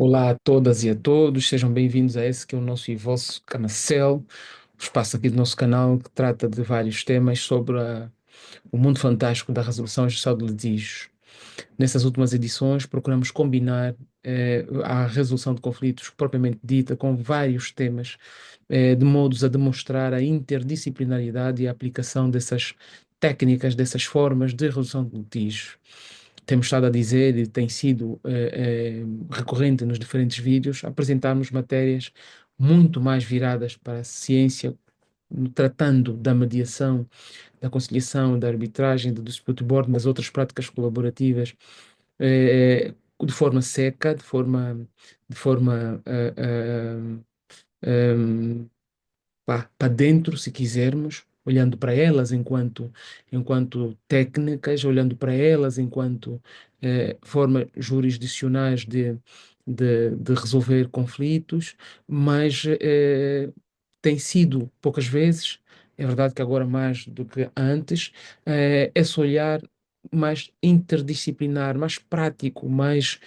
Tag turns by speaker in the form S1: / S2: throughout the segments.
S1: Olá a todas e a todos, sejam bem-vindos a esse que é o nosso e vosso Canacel, o espaço aqui do nosso canal que trata de vários temas sobre o mundo fantástico da resolução judicial de litígios. Nessas últimas edições, procuramos combinar a resolução de conflitos propriamente dita com vários temas, de modos a demonstrar a interdisciplinariedade e a aplicação dessas técnicas, dessas formas de resolução de litígios. Temos estado a dizer e tem sido recorrente nos diferentes vídeos apresentarmos matérias muito mais viradas para a ciência, tratando da mediação, da conciliação, da arbitragem, do dispute board, das outras práticas colaborativas, de forma seca, de forma para dentro, se quisermos, olhando para elas enquanto técnicas, olhando para elas enquanto formas jurisdicionais de resolver conflitos, mas tem sido poucas vezes, é verdade que agora mais do que antes, esse olhar mais interdisciplinar, mais prático, mais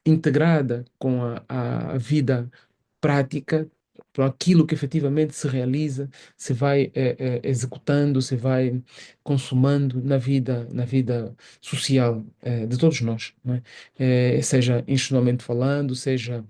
S1: integrada com a vida prática, para aquilo que efetivamente se realiza, se vai executando, se vai consumando na vida social de todos nós, não é? Seja institucionalmente falando, seja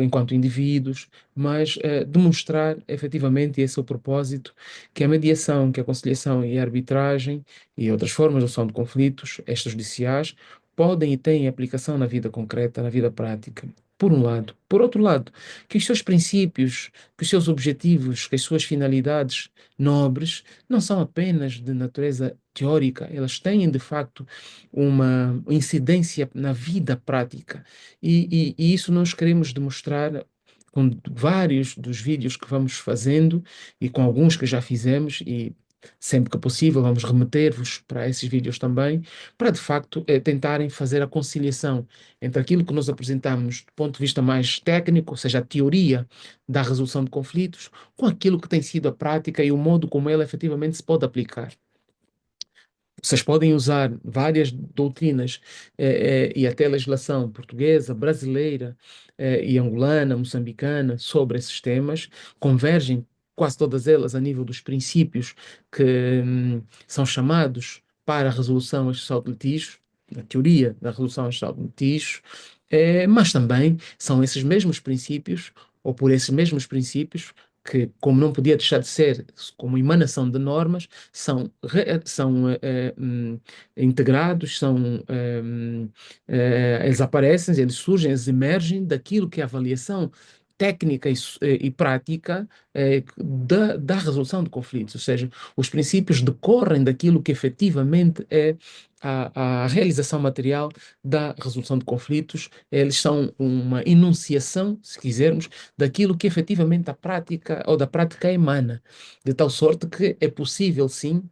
S1: enquanto indivíduos, mas demonstrar efetivamente, e esse é o propósito, que a mediação, que a conciliação e a arbitragem e outras formas de solução de conflitos extrajudiciais podem e têm aplicação na vida concreta, na vida prática. Por um lado. Por outro lado, que os seus princípios, que os seus objetivos, que as suas finalidades nobres não são apenas de natureza teórica, elas têm de facto uma incidência na vida prática. E isso nós queremos demonstrar com vários dos vídeos que vamos fazendo e com alguns que já fizemos, e sempre que possível vamos remeter-vos para esses vídeos também, para de facto tentarem fazer a conciliação entre aquilo que nós apresentamos do ponto de vista mais técnico, ou seja, a teoria da resolução de conflitos, com aquilo que tem sido a prática e o modo como ela efetivamente se pode aplicar. Vocês podem usar várias doutrinas e até legislação portuguesa, brasileira e angolana, moçambicana sobre esses temas, convergem quase todas elas a nível dos princípios que são chamados para a resolução extrajudicial de litígios, a teoria da resolução extrajudicial de litígios, mas também são esses mesmos princípios, ou por esses mesmos princípios, que, como não podia deixar de ser, como emanação de normas, são integrados, eles aparecem, eles surgem, eles emergem daquilo que é a avaliação técnica e prática da resolução de conflitos, ou seja, os princípios decorrem daquilo que efetivamente é a realização material da resolução de conflitos, eles são uma enunciação, se quisermos, daquilo que efetivamente a prática ou da prática emana, de tal sorte que é possível, sim,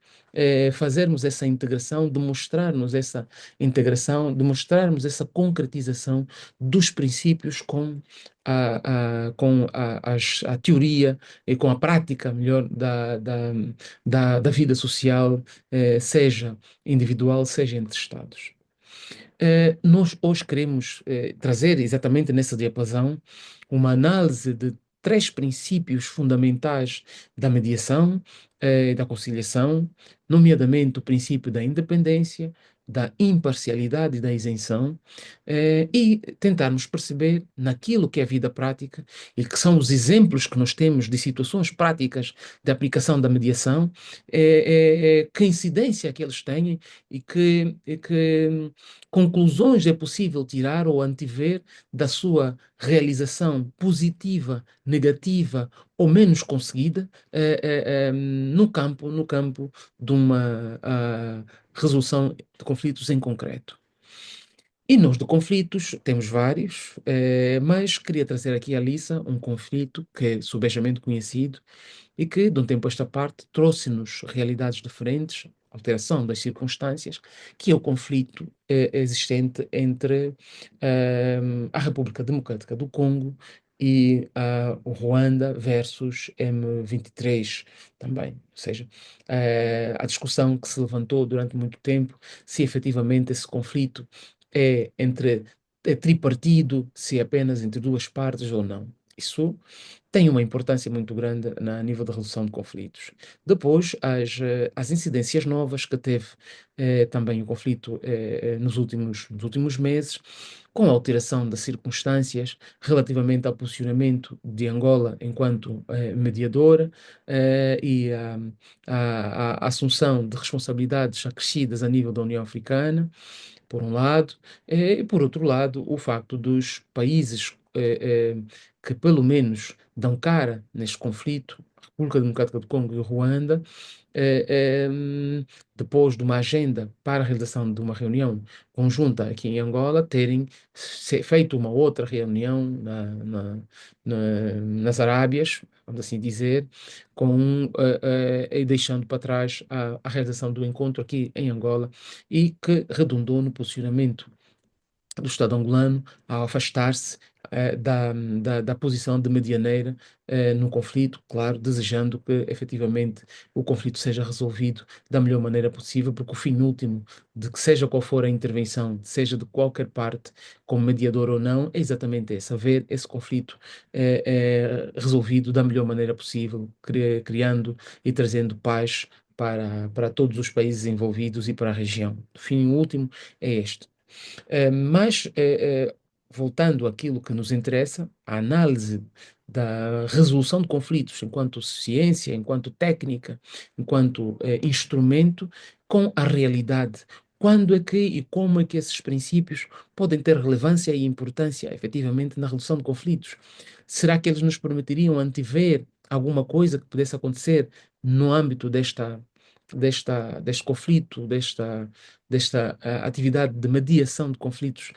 S1: fazermos essa integração, demonstrarmos essa integração, demonstrarmos essa concretização dos princípios com a teoria e com a prática, melhor, da vida social, seja individual, seja entre Estados. Nós hoje queremos trazer exatamente nessa diapasão uma análise de três princípios fundamentais da mediação e da conciliação, nomeadamente o princípio da independência, da imparcialidade e da isenção, e tentarmos perceber naquilo que é a vida prática e que são os exemplos que nós temos de situações práticas de aplicação da mediação, que incidência é que eles têm e que conclusões é possível tirar ou antever da sua realização positiva, negativa ou menos conseguida no campo de uma resolução de conflitos em concreto. E nós de conflitos temos vários, mas queria trazer aqui à liça um conflito que é subejamente conhecido e que, de um tempo a esta parte, trouxe-nos realidades diferentes, alteração das circunstâncias, que é o conflito existente entre a República Democrática do Congo e o Ruanda versus M23 também. Ou seja, a discussão que se levantou durante muito tempo, se efetivamente esse conflito é tripartido, se é apenas entre duas partes ou não. Isso tem uma importância muito grande a nível da resolução de conflitos. Depois, as incidências novas que teve também o conflito nos últimos meses, com a alteração das circunstâncias relativamente ao posicionamento de Angola enquanto mediadora e a assunção de responsabilidades acrescidas a nível da União Africana por um lado, e por outro lado, o facto dos países que pelo menos dão cara neste conflito, a República Democrática do Congo e o Ruanda, depois de uma agenda para a realização de uma reunião conjunta aqui em Angola, terem feito uma outra reunião nas Arábias, vamos assim dizer, e deixando para trás a realização do encontro aqui em Angola e que redundou no posicionamento do Estado angolano ao afastar-se da posição de medianeira no conflito, claro, desejando que efetivamente o conflito seja resolvido da melhor maneira possível, porque o fim último de que seja qual for a intervenção, seja de qualquer parte, como mediador ou não, é exatamente esse, haver esse conflito resolvido da melhor maneira possível, criando e trazendo paz para todos os países envolvidos e para a região. O fim último é este. Mas, voltando àquilo que nos interessa, a análise da resolução de conflitos enquanto ciência, enquanto técnica, enquanto instrumento, com a realidade. Quando é que e como é que esses princípios podem ter relevância e importância, efetivamente, na resolução de conflitos? Será que eles nos permitiriam antever alguma coisa que pudesse acontecer no âmbito deste conflito, desta atividade de mediação de conflitos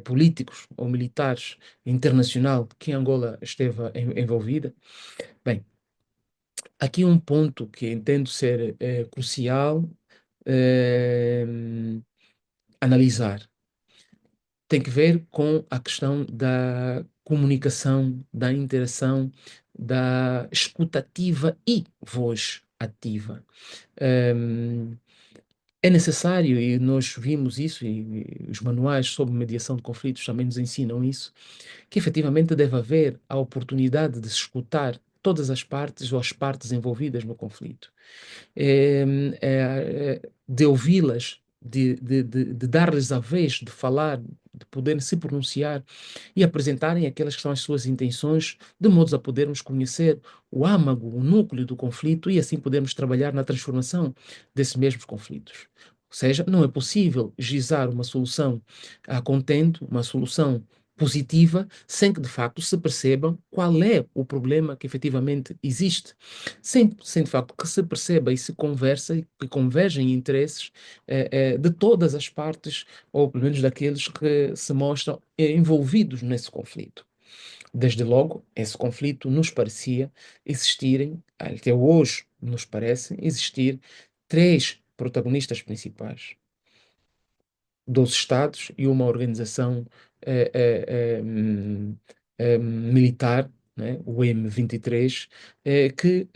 S1: políticos ou militares internacional que Angola esteve envolvida? Bem, aqui um ponto que entendo ser crucial eh, analisar tem que ver com a questão da comunicação, da interação, da escutativa e voz ativa. Ehm, É necessário, e nós vimos isso, e os manuais sobre mediação de conflitos também nos ensinam isso, que efetivamente deve haver a oportunidade de se escutar todas as partes ou as partes envolvidas no conflito, de ouvi-las, de dar-lhes a vez de falar, de poderem se pronunciar e apresentarem aquelas que são as suas intenções, de modo a podermos conhecer o âmago, o núcleo do conflito e assim podermos trabalhar na transformação desses mesmos conflitos. Ou seja, não é possível gizar uma solução a contento, uma solução positiva, sem que de facto se perceba qual é o problema que efetivamente existe, sem de facto que se perceba e se conversa e que convergem interesses de todas as partes, ou pelo menos daqueles que se mostram envolvidos nesse conflito. Desde logo, esse conflito nos parecia existirem, até hoje nos parece existir, três protagonistas principais: dois Estados e uma organização militar, né, o M23, que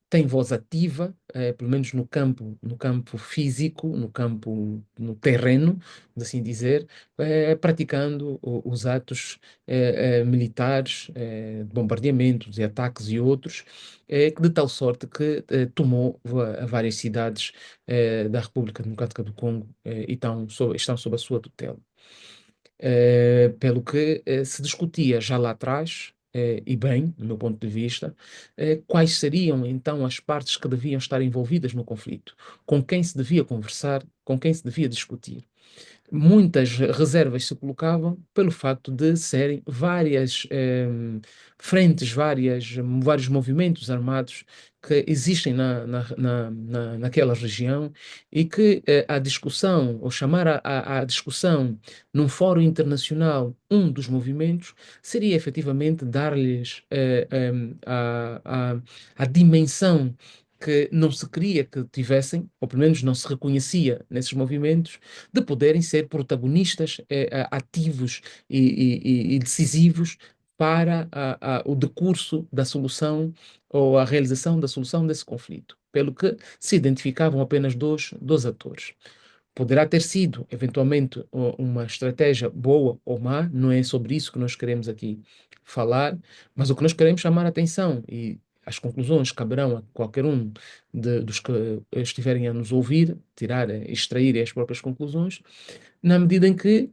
S1: tem voz ativa, pelo menos no campo físico, no terreno, por assim dizer, praticando os atos militares, de bombardeamentos, de ataques e outros, de tal sorte que tomou várias cidades da República Democrática do Congo e estão sob a sua tutela. Pelo que se discutia já lá atrás, e bem, do meu ponto de vista, quais seriam então as partes que deviam estar envolvidas no conflito, com quem se devia conversar, com quem se devia discutir. Muitas reservas se colocavam pelo facto de serem várias frentes, vários movimentos armados que existem naquela região e que a discussão, ou chamar a discussão num fórum internacional um dos movimentos, seria efetivamente dar-lhes a dimensão que não se queria que tivessem, ou pelo menos não se reconhecia nesses movimentos, de poderem ser protagonistas ativos e decisivos para o decurso da solução ou a realização da solução desse conflito, pelo que se identificavam apenas dois atores. Poderá ter sido, eventualmente, uma estratégia boa ou má, não é sobre isso que nós queremos aqui falar, mas o que nós queremos chamar a atenção e as conclusões caberão a qualquer um dos que estiverem a nos ouvir, tirar, extrair as próprias conclusões, na medida em que,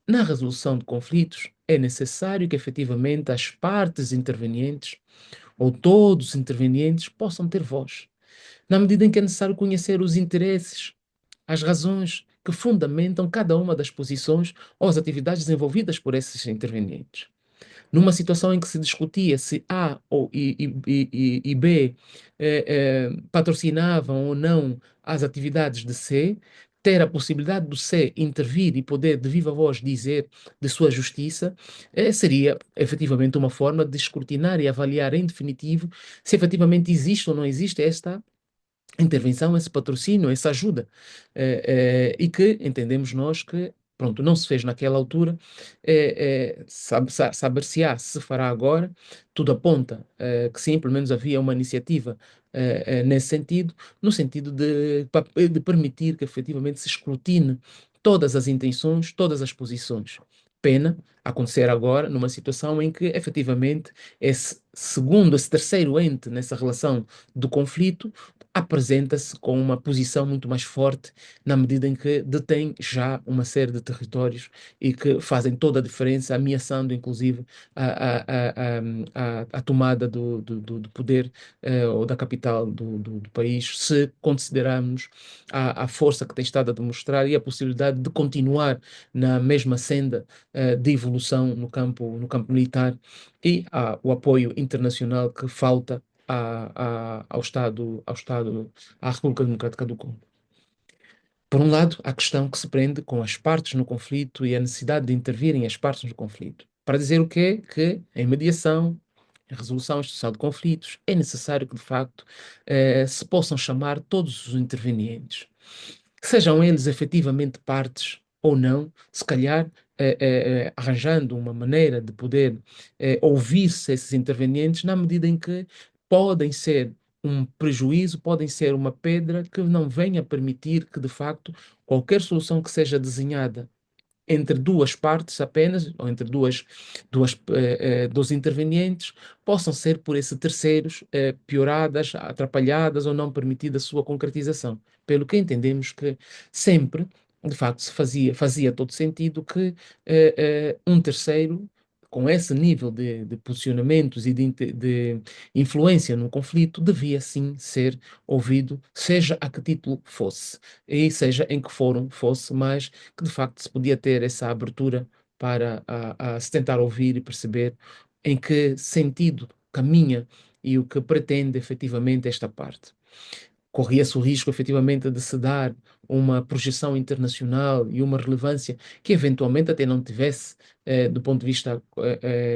S1: na resolução de conflitos, é necessário que efetivamente as partes intervenientes ou todos os intervenientes possam ter voz, na medida em que é necessário conhecer os interesses, as razões que fundamentam cada uma das posições ou as atividades desenvolvidas por esses intervenientes. Numa situação em que se discutia se A ou e B patrocinavam ou não as atividades de C, ter a possibilidade do C intervir e poder de viva voz dizer de sua justiça, seria efetivamente uma forma de escrutinar e avaliar em definitivo se efetivamente existe ou não existe esta intervenção, esse patrocínio, essa ajuda, e que entendemos nós que, pronto, não se fez naquela altura, saber-se-á se fará agora, tudo aponta que sim, pelo menos havia uma iniciativa nesse sentido, no sentido de permitir que efetivamente se escrutine todas as intenções, todas as posições. Pena acontecer agora numa situação em que efetivamente esse segundo, esse terceiro ente nessa relação do conflito apresenta-se com uma posição muito mais forte na medida em que detém já uma série de territórios e que fazem toda a diferença, ameaçando inclusive a tomada do poder ou da capital do país, se considerarmos a força que tem estado a demonstrar e a possibilidade de continuar na mesma senda de evolução no campo militar e o apoio internacional que falta ao Estado, à República Democrática do Congo. Por um lado, a questão que se prende com as partes no conflito e a necessidade de intervirem as partes no conflito. Para dizer o quê? Que em mediação, em resolução institucional de conflitos, é necessário que, de facto, se possam chamar todos os intervenientes. Sejam eles efetivamente partes ou não, se calhar arranjando uma maneira de poder ouvir-se esses intervenientes na medida em que podem ser um prejuízo, podem ser uma pedra que não venha permitir que, de facto, qualquer solução que seja desenhada entre duas partes apenas, ou entre dos intervenientes, possam ser por esses terceiros pioradas, atrapalhadas ou não permitida a sua concretização. Pelo que entendemos que sempre, de facto, fazia todo sentido que um terceiro, com esse nível de posicionamentos e de influência no conflito, devia sim ser ouvido, seja a que título fosse, e seja em que fórum fosse, mas que de facto se podia ter essa abertura para se tentar ouvir e perceber em que sentido caminha e o que pretende efetivamente esta parte. Corria-se o risco efetivamente de se dar uma projeção internacional e uma relevância que eventualmente até não tivesse do ponto de vista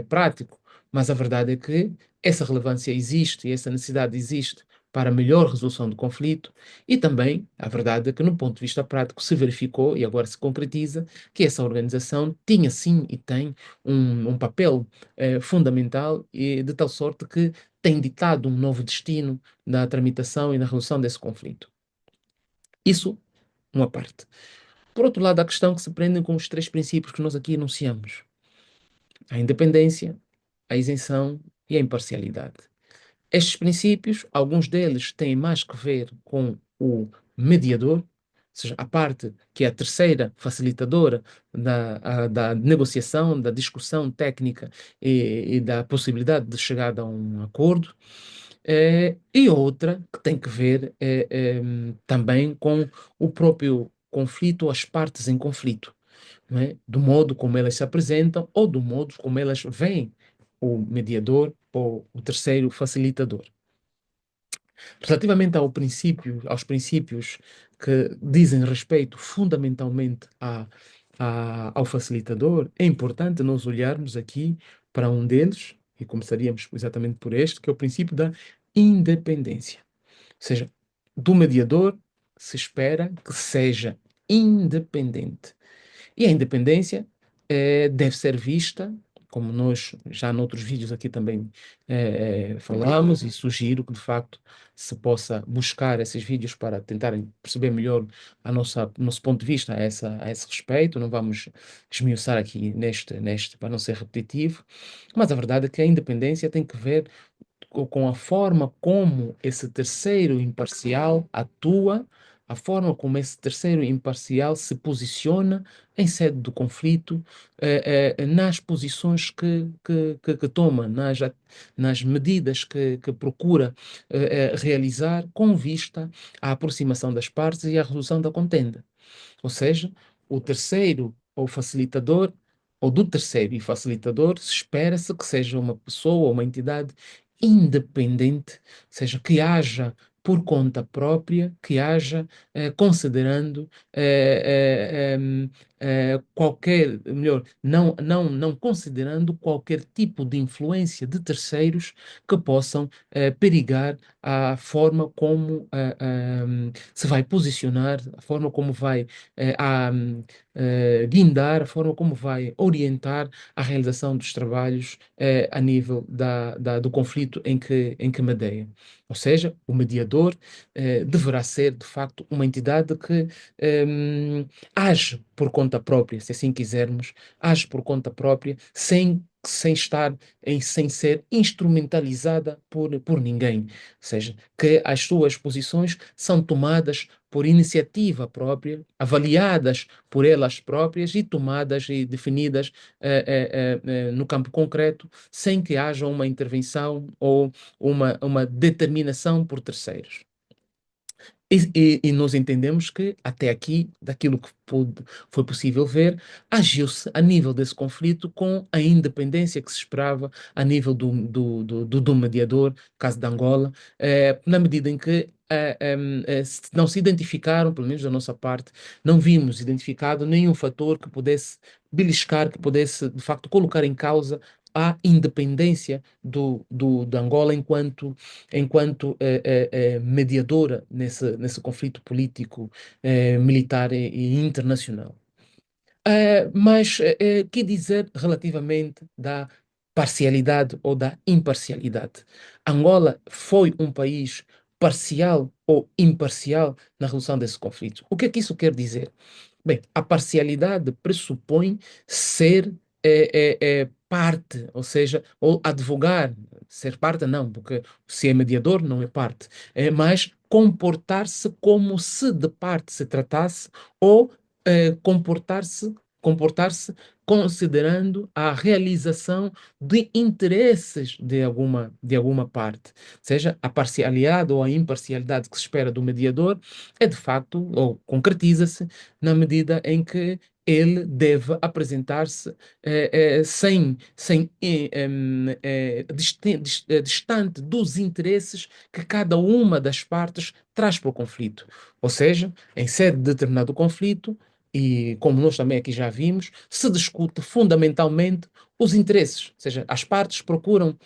S1: prático, mas a verdade é que essa relevância existe e essa necessidade existe para melhor resolução do conflito e também a verdade é que no ponto de vista prático se verificou e agora se concretiza que essa organização tinha sim e tem um papel fundamental e de tal sorte que tem ditado um novo destino na tramitação e na resolução desse conflito. Isso, uma parte. Por outro lado, a questão que se prende com os três princípios que nós aqui enunciamos: a independência, a isenção e a imparcialidade. Estes princípios, alguns deles têm mais que ver com o mediador, ou seja, a parte que é a terceira facilitadora da negociação, da discussão técnica e da possibilidade de chegada a um acordo. E outra que tem que ver também com o próprio conflito, ou as partes em conflito, não é? Do modo como elas se apresentam ou do modo como elas veem o mediador ou o terceiro facilitador. Relativamente aos princípios que dizem respeito fundamentalmente ao facilitador, é importante nós olharmos aqui para um deles, e começaríamos exatamente por este, que é o princípio da independência. Ou seja, do mediador se espera que seja independente. E a independência deve ser vista como nós já noutros vídeos aqui também falamos, e sugiro que de facto se possa buscar esses vídeos para tentarem perceber melhor o nosso ponto de vista a esse respeito. Não vamos esmiuçar aqui para não ser repetitivo, mas a verdade é que a independência tem que ver com a forma como esse terceiro imparcial atua, a forma como esse terceiro imparcial se posiciona em sede do conflito, nas posições que toma, nas medidas que procura realizar com vista à aproximação das partes e à resolução da contenda. Ou seja, o terceiro ou facilitador, ou do terceiro e facilitador, espera-se que seja uma pessoa ou uma entidade independente, ou seja, que haja por conta própria, que haja considerando qualquer, melhor, não considerando qualquer tipo de influência de terceiros que possam perigar a forma como se vai posicionar, a forma como vai guindar, a forma como vai orientar a realização dos trabalhos a nível do conflito em que medeia. Ou seja, o mediador deverá ser, de facto, uma entidade que age por conta própria, se assim quisermos, age por conta própria, sem estar sem ser instrumentalizada por ninguém. Ou seja, que as suas posições são tomadas por iniciativa própria, avaliadas por elas próprias e tomadas e definidas no campo concreto, sem que haja uma intervenção ou uma determinação por terceiros. E nós entendemos que, até aqui, daquilo que foi possível ver, agiu-se a nível desse conflito com a independência que se esperava a nível do mediador, caso de Angola, na medida em que não se identificaram, pelo menos da nossa parte, não vimos identificado nenhum fator que pudesse beliscar, que pudesse, de facto, colocar em causa a independência de Angola enquanto mediadora nesse conflito político, militar e internacional. Mas que dizer relativamente da parcialidade ou da imparcialidade? Angola foi um país parcial ou imparcial na resolução desse conflito. O que é que isso quer dizer? Bem, a parcialidade pressupõe ser parte, ou seja, ou advogar, ser parte não, porque se é mediador não é parte, mas comportar-se como se de parte se tratasse ou comportar-se considerando a realização de interesses de alguma parte. Seja a parcialidade ou a imparcialidade que se espera do mediador é de facto, ou concretiza-se, na medida em que ele deve apresentar-se distante dos interesses que cada uma das partes traz para o conflito. Ou seja, em sede de determinado conflito, e como nós também aqui já vimos, se discute fundamentalmente os interesses, ou seja, as partes procuram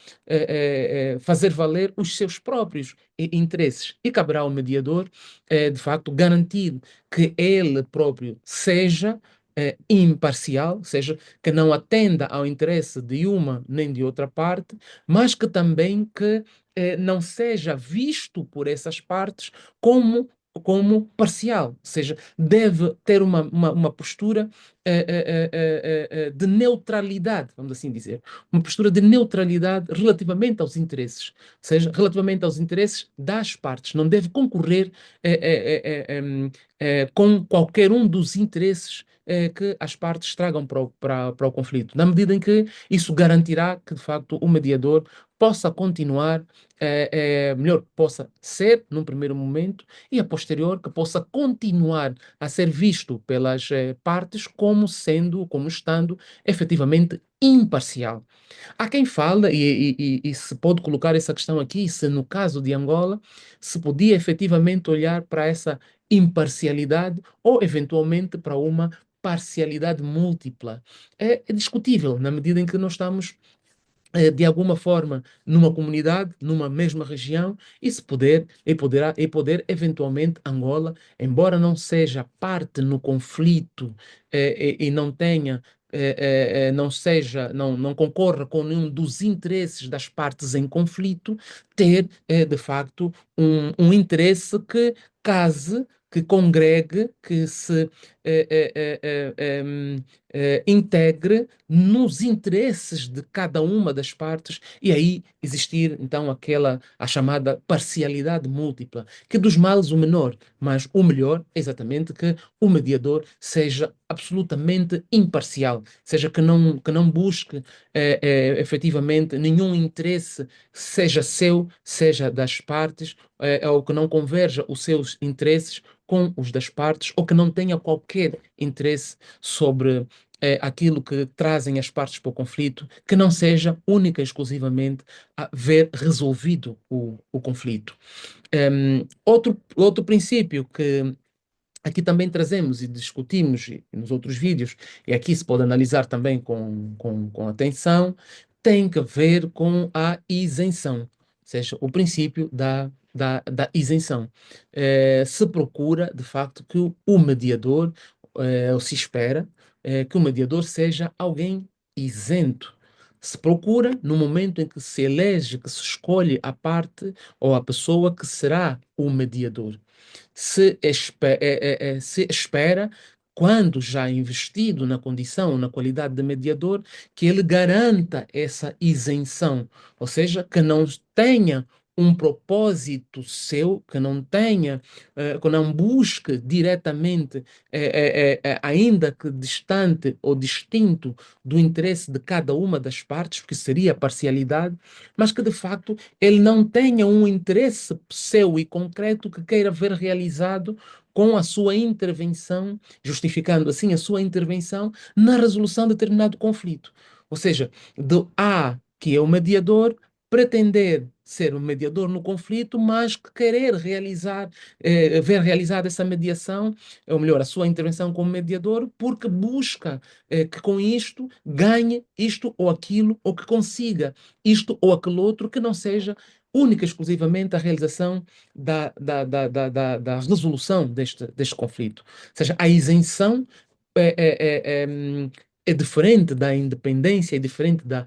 S1: fazer valer os seus próprios interesses e caberá ao mediador, de facto, garantir que ele próprio seja imparcial, ou seja, que não atenda ao interesse de uma nem de outra parte, mas que também não seja visto por essas partes como parcial, ou seja, deve ter uma postura de neutralidade, vamos assim dizer, uma postura de neutralidade relativamente aos interesses, ou seja, relativamente aos interesses das partes, não deve concorrer com qualquer um dos interesses que as partes tragam para o conflito, na medida em que isso garantirá que, de facto, o mediador possa continuar, melhor, possa ser num primeiro momento e a posterior que possa continuar a ser visto pelas partes como estando efetivamente imparcial. Há quem fala, e se pode colocar essa questão aqui, se no caso de Angola se podia efetivamente olhar para essa imparcialidade ou eventualmente para uma parcialidade múltipla. É discutível, na medida em que nós estamos de alguma forma numa comunidade, numa mesma região, e se poder, e poder eventualmente Angola, embora não seja parte no conflito e não tenha não seja, não concorra com nenhum dos interesses das partes em conflito, ter, de facto, um interesse que case, que congregue, que se integre nos interesses de cada uma das partes e aí existir, então, a chamada parcialidade múltipla, que dos males o menor, mas o melhor é exatamente que o mediador seja absolutamente imparcial, seja que não busque efetivamente nenhum interesse, seja seu, seja das partes, ou que não converja os seus interesses com os das partes, ou que não tenha qualquer interesse sobre aquilo que trazem as partes para o conflito, que não seja única e exclusivamente a ver resolvido o conflito. Outro princípio que aqui também trazemos e discutimos nos outros vídeos, e aqui se pode analisar também com atenção, tem que ver com a isenção, ou seja, o princípio da isenção. Se procura, de facto, que o mediador, ou se espera, que o mediador seja alguém isento. Se procura, no momento em que se elege, que se escolhe a parte ou a pessoa que será o mediador se espera, quando já investido na condição, na qualidade de mediador, que ele garanta essa isenção, ou seja, que não tenha um propósito seu, que não tenha, que não busque diretamente, ainda que distante ou distinto do interesse de cada uma das partes, porque seria a parcialidade, mas que de facto ele não tenha um interesse seu e concreto que queira ver realizado com a sua intervenção, justificando assim a sua intervenção na resolução de determinado conflito. Ou seja, do A, que é o mediador, pretender ser um mediador no conflito, mas que querer realizar, ver realizada essa mediação, ou melhor, a sua intervenção como mediador, porque busca que com isto ganhe isto ou aquilo, ou que consiga isto ou aquele outro, que não seja única e exclusivamente a realização da resolução deste conflito. Ou seja, a isenção é, é diferente da independência, é diferente da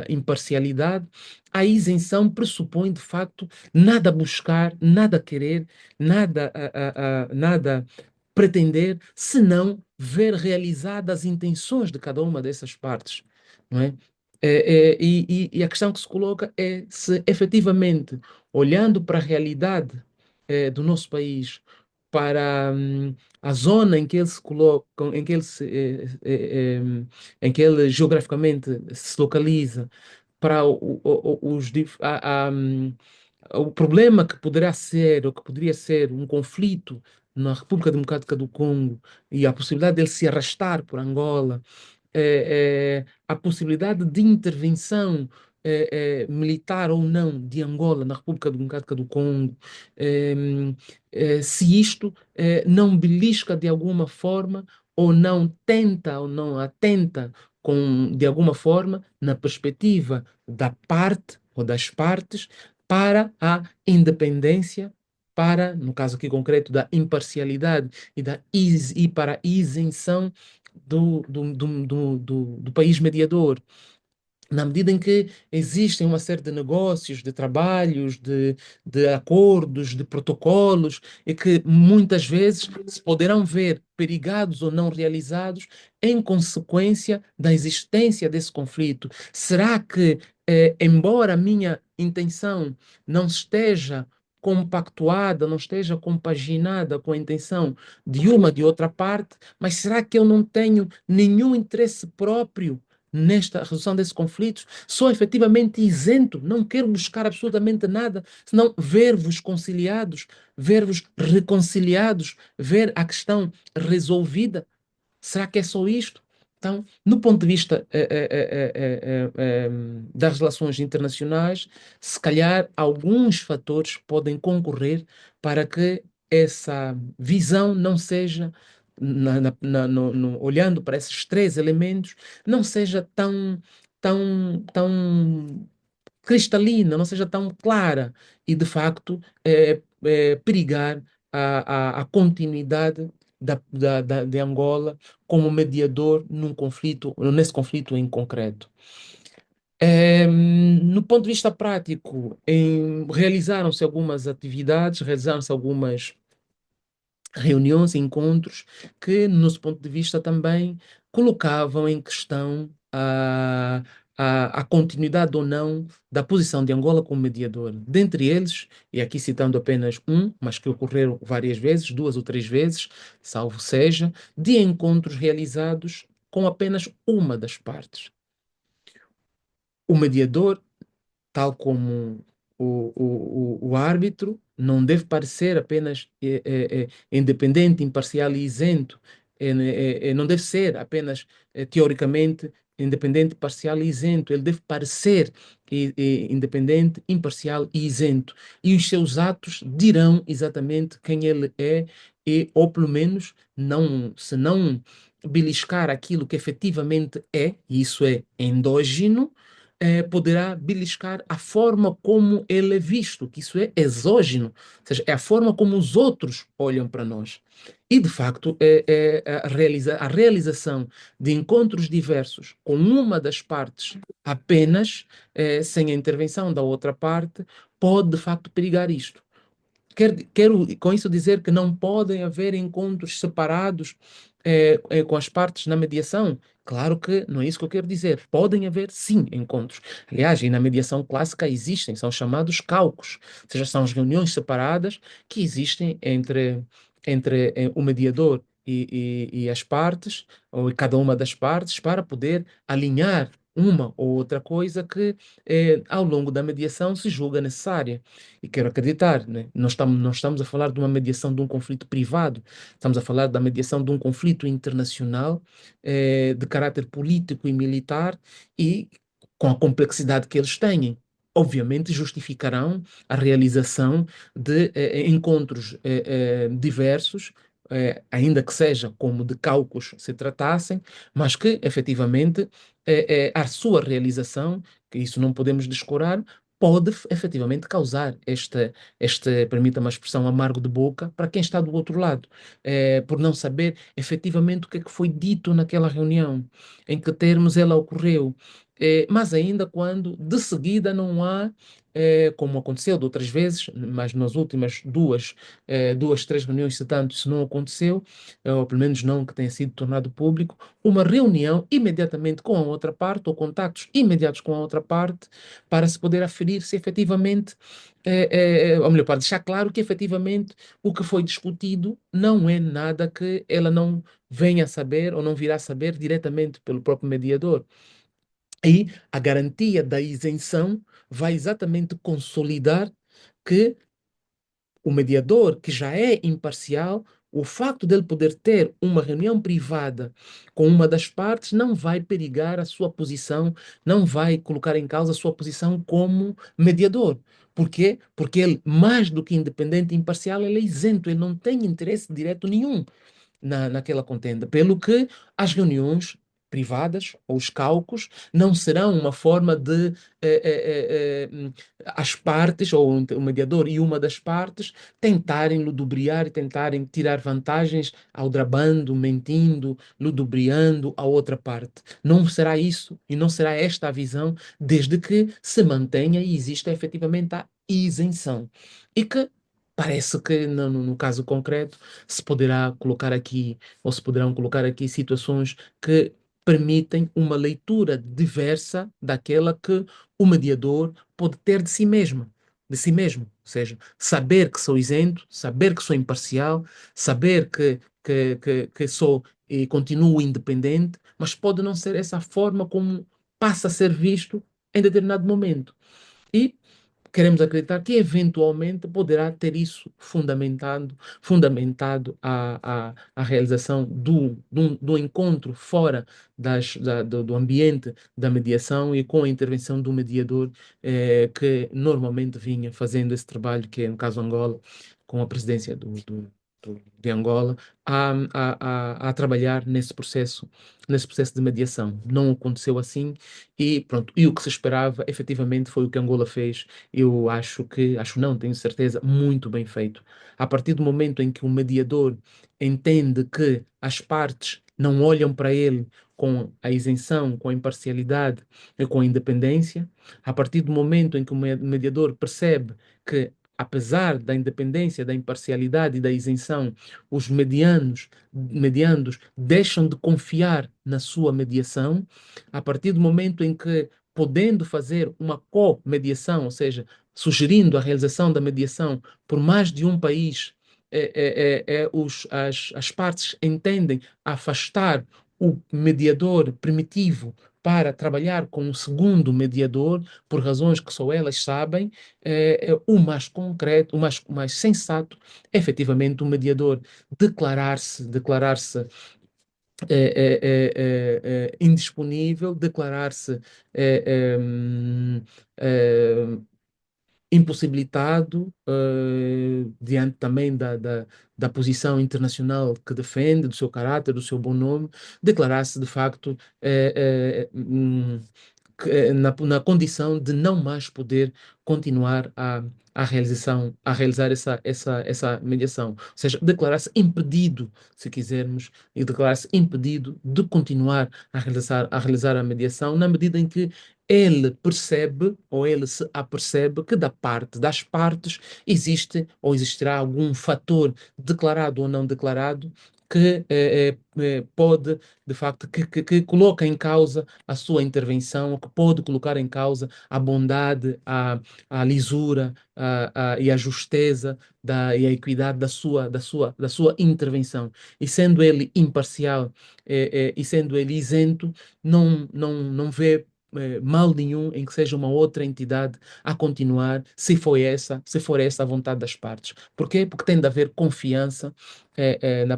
S1: imparcialidade. A isenção pressupõe, de facto, nada buscar, nada querer, nada pretender, senão ver realizadas as intenções de cada uma dessas partes, não é? E a questão que se coloca é se efetivamente, olhando para a realidade do nosso país, para a zona em que ele se coloca, em que ele, em que ele geograficamente se localiza, para o problema que poderá ser, ou que poderia ser um conflito na República Democrática do Congo e a possibilidade dele se arrastar por Angola, a possibilidade de intervenção militar ou não de Angola na República Democrática do Congo, eh, se isto não belisca de alguma forma ou não tenta ou não atenta de alguma forma na perspectiva da parte ou das partes para a independência, para, no caso aqui concreto, da imparcialidade e para a isenção do país mediador, na medida em que existem uma série de negócios, de trabalhos, de acordos, de protocolos, e que muitas vezes se poderão ver perigados ou não realizados em consequência da existência desse conflito. Será que, embora a minha intenção não esteja compactuada, não esteja compaginada com a intenção de uma de outra parte, mas será que eu não tenho nenhum interesse próprio nesta resolução desses conflitos? Sou efetivamente isento, não quero buscar absolutamente nada, senão ver-vos conciliados, ver-vos reconciliados, ver a questão resolvida. Será que é só isto? Então, no ponto de vista das relações internacionais, se calhar alguns fatores podem concorrer para que essa visão não seja, olhando para esses três elementos, não seja tão cristalina, não seja tão clara e, de facto, perigar a continuidade de Angola como mediador num conflito, nesse conflito em concreto. No ponto de vista prático, realizaram-se algumas atividades, realizaram-se algumas reuniões, encontros que, no nosso ponto de vista, também colocavam em questão a continuidade ou não da posição de Angola como mediador. Dentre eles, e aqui citando apenas um, mas que ocorreram várias vezes, duas ou três vezes, salvo seja, de encontros realizados com apenas uma das partes. O mediador, tal como o árbitro, não deve parecer apenas independente, imparcial e isento. Não deve ser apenas teoricamente independente, parcial e isento. Ele deve parecer independente, imparcial e isento. E os seus atos dirão exatamente quem ele é, ou pelo menos, não, se não beliscar aquilo que efetivamente é, e isso é endógeno, poderá beliscar a forma como ele é visto, que isso é exógeno, ou seja, é a forma como os outros olham para nós. E, de facto, a realização de encontros diversos com uma das partes apenas, sem a intervenção da outra parte, pode, de facto, perigar isto. Quero com isso dizer que não podem haver encontros separados com as partes na mediação. Claro que não é isso que eu quero dizer. Podem haver, sim, encontros. Aliás, e na mediação clássica existem, são chamados caucos, ou seja, são as reuniões separadas que existem entre o mediador e as partes, ou cada uma das partes, para poder alinhar uma ou outra coisa que ao longo da mediação se julga necessária. E quero acreditar, né? Não estamos a falar de uma mediação de um conflito privado, estamos a falar da mediação de um conflito internacional, de caráter político e militar e com a complexidade que eles têm. Obviamente, justificarão a realização de encontros diversos, ainda que seja como de cálculos se tratassem, mas que efetivamente a sua realização, que isso não podemos descurar, pode efetivamente causar permita-me a expressão, amargo de boca para quem está do outro lado, por não saber efetivamente o que é que foi dito naquela reunião, em que termos ela ocorreu. Mas ainda quando de seguida não há, como aconteceu de outras vezes, mas nas últimas duas, três reuniões, se tanto isso não aconteceu, ou pelo menos não que tenha sido tornado público, uma reunião imediatamente com a outra parte, ou contactos imediatos com a outra parte, para se poder aferir se efetivamente, ou melhor, para deixar claro que efetivamente o que foi discutido não é nada que ela não venha a saber ou não virá a saber diretamente pelo próprio mediador. E a garantia da isenção vai exatamente consolidar que o mediador, que já é imparcial, o facto dele poder ter uma reunião privada com uma das partes não vai perigar a sua posição, não vai colocar em causa a sua posição como mediador. Por quê? Porque ele, mais do que independente e imparcial, ele é isento, ele não tem interesse direto nenhum naquela contenda, pelo que as reuniões privadas ou os caucos não serão uma forma de as partes, ou o mediador e uma das partes, tentarem ludibriar e tentarem tirar vantagens aldrabando, mentindo, ludibriando a outra parte. Não será isso e não será esta a visão, desde que se mantenha e exista efetivamente a isenção. E que parece que, no caso concreto, se poderá colocar aqui, ou se poderão colocar aqui situações que permitem uma leitura diversa daquela que o mediador pode ter de si mesmo. Ou seja, saber que sou isento, saber que sou imparcial, saber que sou e continuo independente, mas pode não ser essa a forma como passa a ser visto em determinado momento. E queremos acreditar que eventualmente poderá ter isso fundamentado a realização do encontro fora do ambiente da mediação e com a intervenção do mediador, que normalmente vinha fazendo esse trabalho, que é, no caso Angola, com a presidência do de Angola a trabalhar nesse processo de mediação. Não aconteceu assim e pronto. E o que se esperava, efetivamente, foi o que Angola fez. Eu acho não, tenho certeza, muito bem feito. A partir do momento em que o mediador entende que as partes não olham para ele com a isenção, com a imparcialidade e com a independência, a partir do momento em que o mediador percebe que apesar da independência, da imparcialidade e da isenção, os mediandos deixam de confiar na sua mediação, a partir do momento em que, podendo fazer uma co-mediação, ou seja, sugerindo a realização da mediação por mais de um país, as partes entendem afastar o mediador primitivo para trabalhar com um segundo mediador, por razões que só elas sabem, o mais concreto, o mais sensato, é efetivamente o mediador declarar-se indisponível, declarar-se eh, em, eh, impossibilitado diante também da posição internacional que defende, do seu caráter, do seu bom nome, declarar-se de facto na condição de não mais poder continuar a realizar essa mediação. Ou seja, declarar-se impedido, se quisermos, e declarar-se impedido de continuar a realizar a mediação, na medida em que ele percebe ou ele se apercebe que da parte das partes existe ou existirá algum fator declarado ou não declarado que pode, de facto, que coloca em causa a sua intervenção, ou que pode colocar em causa a bondade, a lisura e a justeza e a equidade da sua intervenção. E sendo ele imparcial e sendo ele isento, não vê mal nenhum em que seja uma outra entidade a continuar, se for essa a vontade das partes. Por quê? Porque tem de haver confiança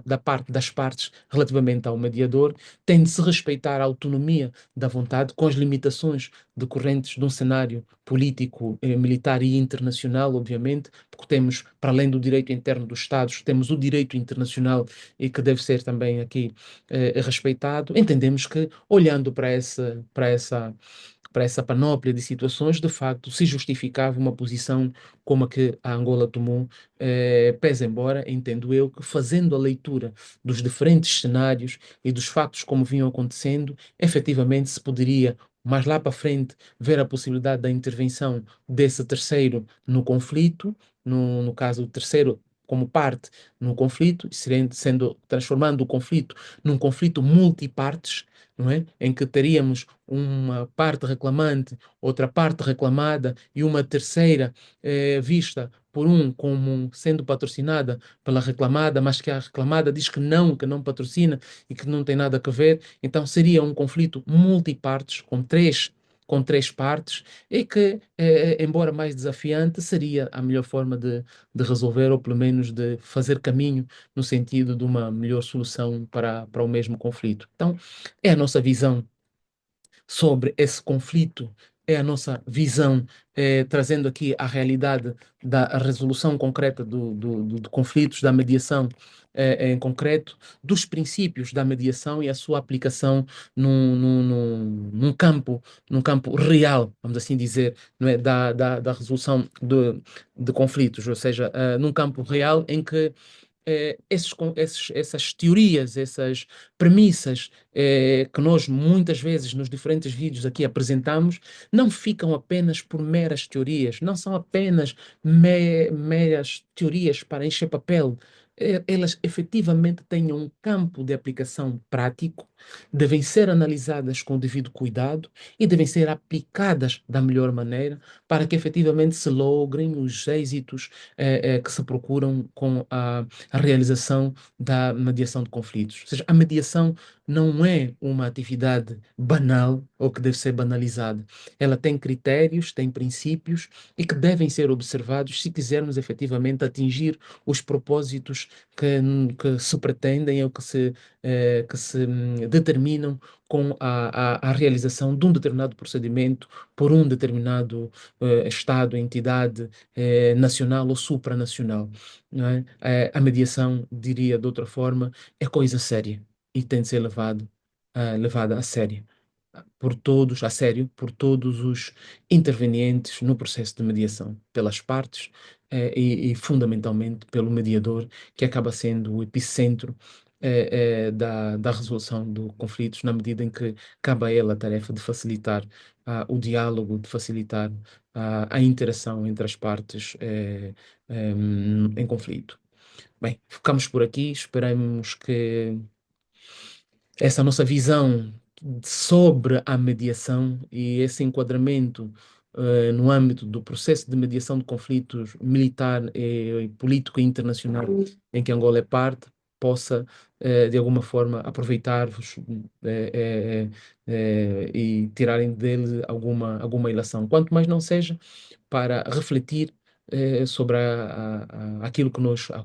S1: da parte das partes relativamente ao mediador, tem de se respeitar a autonomia da vontade, com as limitações decorrentes de um cenário político, militar e internacional, obviamente, porque temos, para além do direito interno dos Estados, temos o direito internacional e que deve ser também aqui respeitado. Entendemos que, olhando para essa panóplia de situações, de facto, se justificava uma posição como a que a Angola tomou, pese embora, entendo eu, que fazendo a leitura dos diferentes cenários e dos factos como vinham acontecendo, efetivamente se poderia, mais lá para frente, ver a possibilidade da intervenção desse terceiro no conflito, no caso, o terceiro como parte no conflito, transformando o conflito num conflito multipartes, não é? Em que teríamos uma parte reclamante, outra parte reclamada e uma terceira vista por um como sendo patrocinada pela reclamada, mas que a reclamada diz que não patrocina e que não tem nada a ver. Então seria um conflito multipartes, com três partes, e que, embora mais desafiante, seria a melhor forma de resolver, ou pelo menos de fazer caminho no sentido de uma melhor solução para o mesmo conflito. Então, é a nossa visão sobre esse conflito, é a nossa visão, trazendo aqui a realidade da resolução concreta de conflitos, da mediação em concreto, dos princípios da mediação e a sua aplicação num campo real, vamos assim dizer, não é? Da resolução de conflitos, ou seja, num campo real em que essas teorias, essas premissas que nós muitas vezes nos diferentes vídeos aqui apresentamos, não ficam apenas por meras teorias, não são apenas meras teorias para encher papel. Elas efetivamente têm um campo de aplicação prático, devem ser analisadas com o devido cuidado e devem ser aplicadas da melhor maneira para que efetivamente se logrem os êxitos que se procuram com a realização da mediação de conflitos. Ou seja, a mediação não é uma atividade banal ou que deve ser banalizada. Ela tem critérios, tem princípios e que devem ser observados se quisermos efetivamente atingir os propósitos que se pretendem ou que se determinam com a realização de um determinado procedimento por um determinado Estado, entidade nacional ou supranacional. Não é? A mediação, diria de outra forma, é coisa séria e tem de ser levada a sério a sério, por todos os intervenientes no processo de mediação, pelas partes e fundamentalmente pelo mediador, que acaba sendo o epicentro da resolução de conflitos, na medida em que cabe a ele a tarefa de facilitar o diálogo, de facilitar a interação entre as partes em conflito. Bem, ficamos por aqui, esperamos que essa nossa visão sobre a mediação e esse enquadramento no âmbito do processo de mediação de conflitos militar e político e internacional em que Angola é parte, possa, de alguma forma, aproveitar-vos e tirarem dele alguma ilação. Quanto mais não seja, para refletir sobre aquilo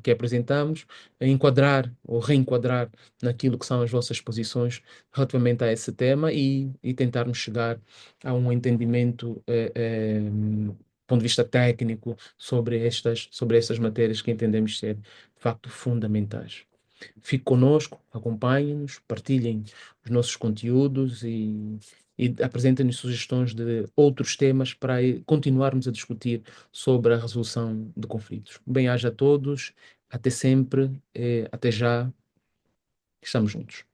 S1: que apresentamos, enquadrar ou reenquadrar naquilo que são as vossas posições relativamente a esse tema e tentarmos chegar a um entendimento, do ponto de vista técnico, sobre estas matérias que entendemos ser, de facto, fundamentais. Fique conosco, acompanhem-nos, partilhem os nossos conteúdos e apresentem-nos sugestões de outros temas para continuarmos a discutir sobre a resolução de conflitos. Bem-aja a todos, até sempre, até já, estamos juntos.